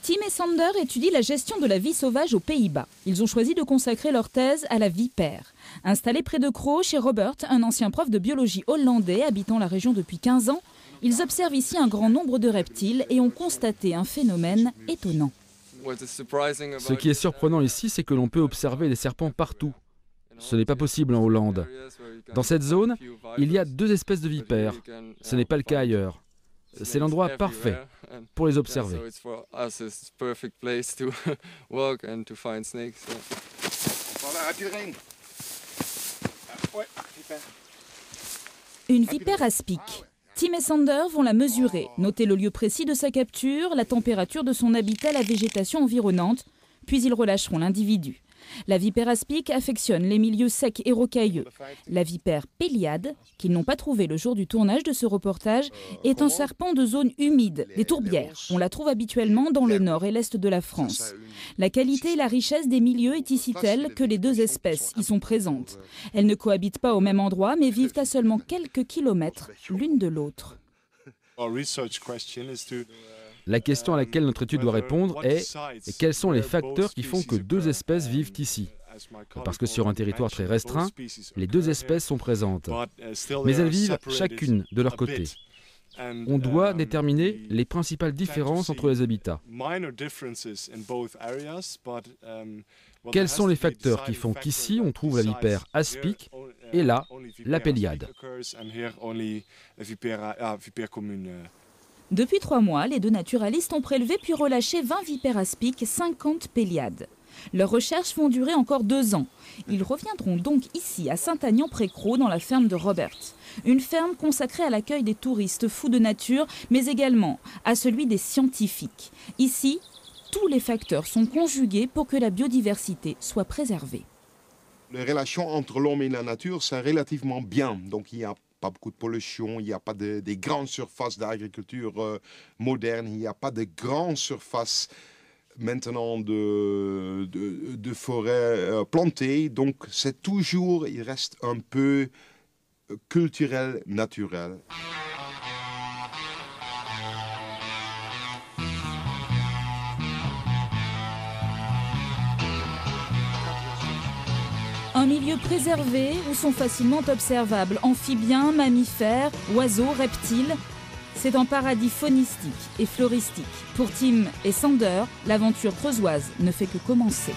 Tim et Sander étudient la gestion de la vie sauvage aux Pays-Bas. Ils ont choisi de consacrer leur thèse à la vipère. Installés près de Kroo, chez Robert, un ancien prof de biologie hollandais habitant la région depuis 15 ans, ils observent ici un grand nombre de reptiles et ont constaté un phénomène étonnant. Ce qui est surprenant ici, c'est que l'on peut observer des serpents partout. Ce n'est pas possible en Hollande. Dans cette zone, il y a 2 espèces de vipères. Ce n'est pas le cas ailleurs. C'est l'endroit parfait pour les observer. Une vipère aspic. Tim et Sander vont la mesurer, noter le lieu précis de sa capture, la température de son habitat, la végétation environnante, puis ils relâcheront l'individu. La vipère aspic affectionne les milieux secs et rocailleux. La vipère péliade, qu'ils n'ont pas trouvée le jour du tournage de ce reportage, est un serpent de zone humide, des tourbières. On la trouve habituellement dans le nord et l'est de la France. La qualité et la richesse des milieux est ici telle que les 2 espèces y sont présentes. Elles ne cohabitent pas au même endroit, mais vivent à seulement quelques kilomètres l'une de l'autre. La question à laquelle notre étude doit répondre est quels sont les facteurs qui font que 2 espèces vivent ici? Parce que sur un territoire très restreint, les 2 espèces sont présentes. Mais elles vivent chacune de leur côté. On doit déterminer les principales différences entre les habitats. Quels sont les facteurs qui font qu'ici on trouve la vipère aspic et là, la péliade? Depuis 3 mois, les 2 naturalistes ont prélevé puis relâché 20 vipères aspic et 50 péliades. Leurs recherches vont durer encore 2 ans. Ils reviendront donc ici, à Saint-Aignan-près-Kroo, dans la ferme de Robert. Une ferme consacrée à l'accueil des touristes fous de nature, mais également à celui des scientifiques. Ici, tous les facteurs sont conjugués pour que la biodiversité soit préservée. Les relations entre l'homme et la nature, c'est relativement bien. Donc il y a pas beaucoup de pollution, il n'y a pas des grandes surfaces d'agriculture moderne, il n'y a pas de grandes surfaces maintenant de forêts plantées. Donc c'est toujours, il reste un peu culturel, naturel. Un milieu préservé où sont facilement observables amphibiens, mammifères, oiseaux, reptiles. C'est un paradis faunistique et floristique. Pour Tim et Sander, l'aventure creusoise ne fait que commencer.